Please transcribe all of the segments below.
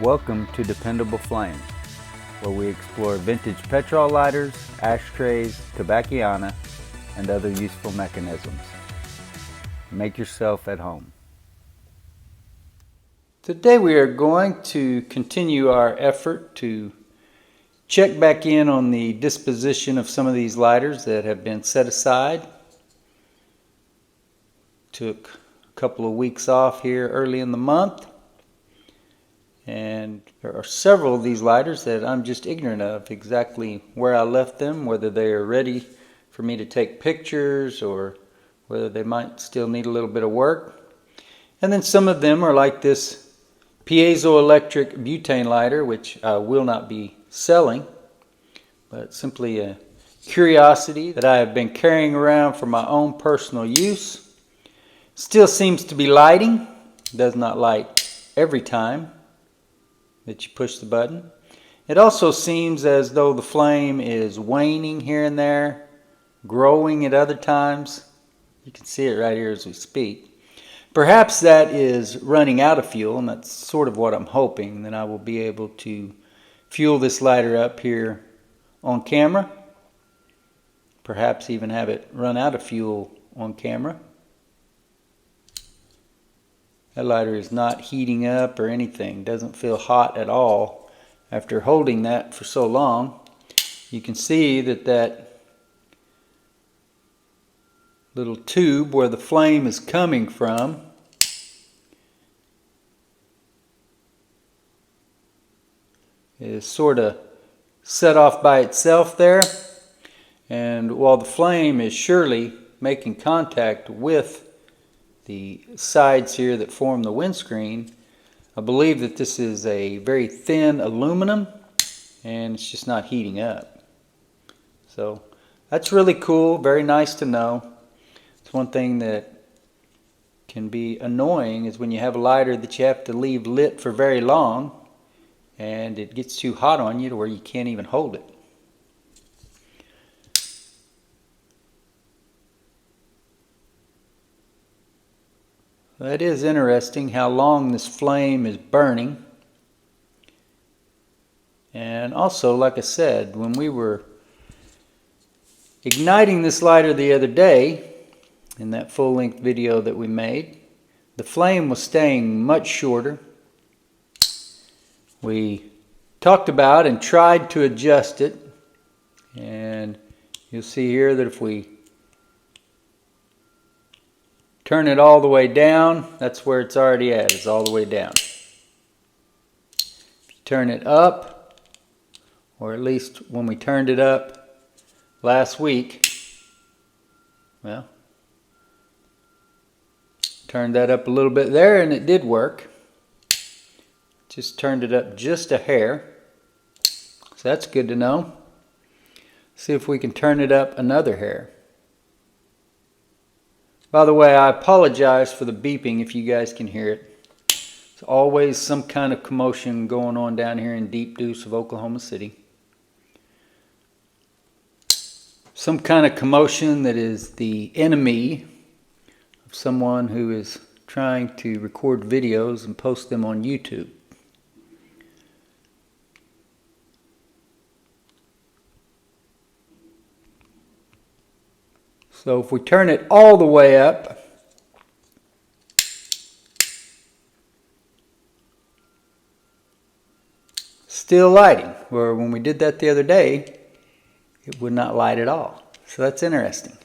Welcome to Dependable Flame, where we explore vintage petrol lighters, ashtrays, tobacconiana, and other useful mechanisms. Make yourself at home. Today we are going to continue our effort to check back in on the disposition of some of these lighters that have been set aside. Took a couple of weeks off here early in the month. And there are several of these lighters that I'm just ignorant of exactly where I left them, whether they are ready for me to take pictures or whether they might still need a little bit of work. And then some of them are like this piezoelectric butane lighter, which I will not be selling, but simply a curiosity that I have been carrying around for my own personal use. Still seems to be lighting. Does not light every time that you push the button. It also seems as though the flame is waning here and there, growing at other times. You can see it right here as we speak. Perhaps that is running out of fuel, and that's sort of what I'm hoping, that I will be able to fuel this lighter up here on camera. Perhaps even have it run out of fuel on camera. That lighter is not heating up or anything. Doesn't feel hot at all. After holding that for so long, you can see that that little tube where the flame is coming from is sort of set off by itself there. And while the flame is surely making contact with the sides here that form the windscreen, I believe that this is a very thin aluminum and it's just not heating up. So that's really cool, very nice to know. It's one thing that can be annoying is when you have a lighter that you have to leave lit for very long and it gets too hot on you to where you can't even hold it. That is interesting how long this flame is burning. And also, like I said, when we were igniting this lighter the other day, in that full-length video that we made, the flame was staying much shorter. We talked about and tried to adjust it, and you'll see here that if we turn it all the way down, that's where it's already at, it's all the way down. If you turn it up, or at least when we turned it up last week, well, turned that up a little bit there and it did work. Just turned it up just a hair, so that's good to know. See if we can turn it up another hair. By the way, I apologize for the beeping if you guys can hear it. There's always some kind of commotion going on down here in Deep Deuce of Oklahoma City. Some kind of commotion that is the enemy of someone who is trying to record videos and post them on YouTube. So if we turn it all the way up, still lighting, where when we did that the other day, it would not light at all. So that's interesting.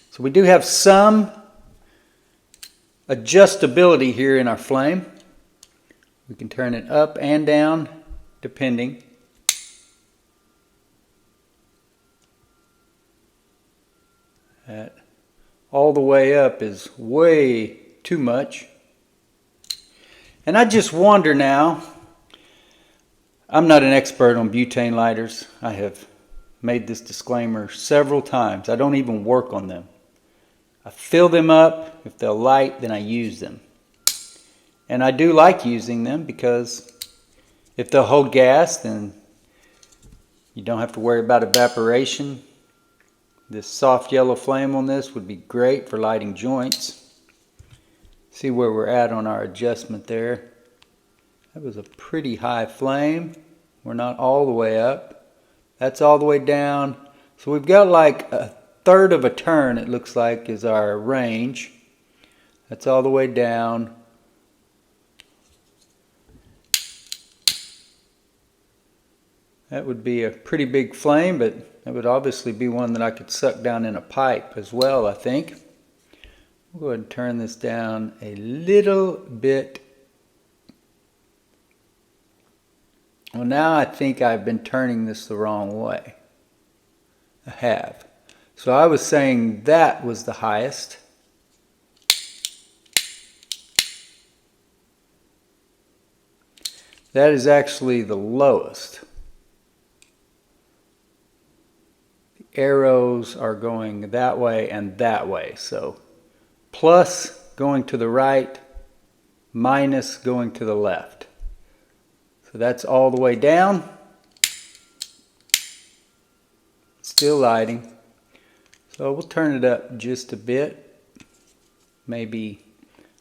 So we do have some adjustability here in our flame. We can turn it up and down depending. That all the way up is way too much. And I just wonder now, I'm not an expert on butane lighters. I have made this disclaimer several times. I don't even work on them. I fill them up. If they'll light, then I use them. And I do like using them because if they'll hold gas, then you don't have to worry about evaporation. This soft yellow flame on this would be great for lighting joints. See where we're at on our adjustment there. That was a pretty high flame. We're not all the way up. That's all the way down. So we've got like a third of a turn, it looks like, is our range. That's all the way down. That would be a pretty big flame, but that would obviously be one that I could suck down in a pipe as well, I think. We'll go ahead and turn this down a little bit. Well, now I think I've been turning this the wrong way. I have. So I was saying that was the highest. That is actually the lowest. The arrows are going that way and that way. So plus going to the right, minus going to the left. So that's all the way down. Still lighting. So we'll turn it up just a bit. Maybe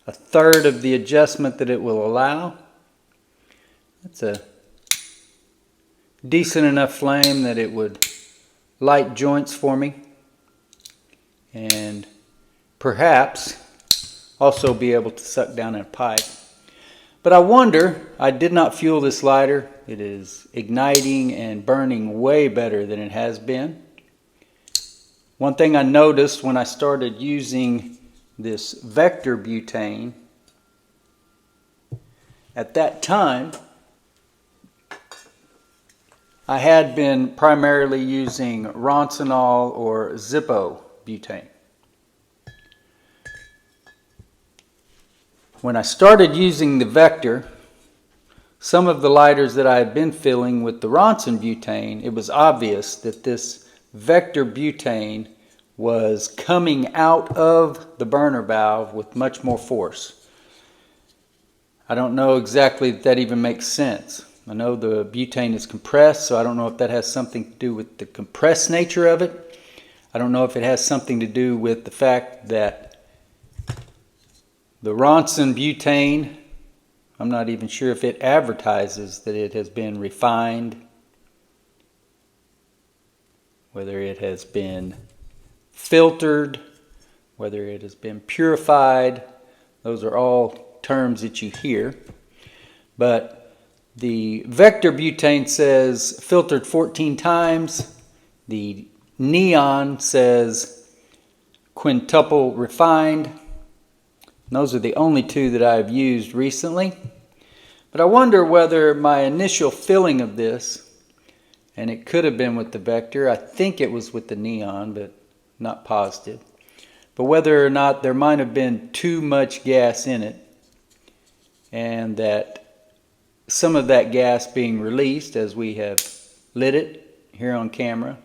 a third of the adjustment that it will allow. That's a decent enough flame that it would light joints for me. And perhaps also be able to suck down in a pipe. But I wonder, I did not fuel this lighter. It is igniting and burning way better than it has been. One thing I noticed when I started using this vector butane, at that time, I had been primarily using Ronsonol or Zippo butane. When I started using the vector, some of the lighters that I had been filling with the Ronson butane, it was obvious that this vector butane was coming out of the burner valve with much more force. I don't know exactly if that even makes sense. I know the butane is compressed, so I don't know if that has something to do with the compressed nature of it. I don't know if it has something to do with the fact that the Ronson butane, I'm not even sure if it advertises that it has been refined, whether it has been filtered, whether it has been purified. Those are all terms that you hear. But the vector butane says filtered 14 times. The neon says quintuple refined. And those are the only two that I've used recently. But I wonder whether my initial filling of this, and it could have been with the vector, I think it was with the neon, but not positive, but whether or not there might have been too much gas in it, and that some of that gas being released as we have lit it here on camera,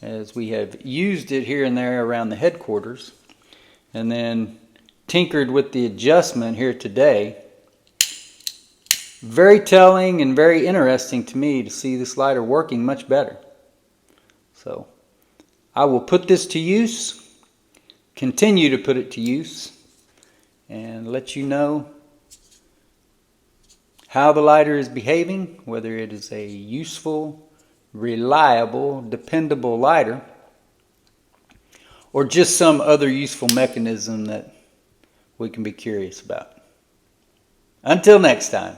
as we have used it here and there around the headquarters, and then tinkered with the adjustment here today. Very telling and very interesting to me to see this lighter working much better. So I will put this to use, continue to put it to use, and let you know how the lighter is behaving, whether it is a useful, reliable, dependable lighter, or just some other useful mechanism that we can be curious about. Until next time.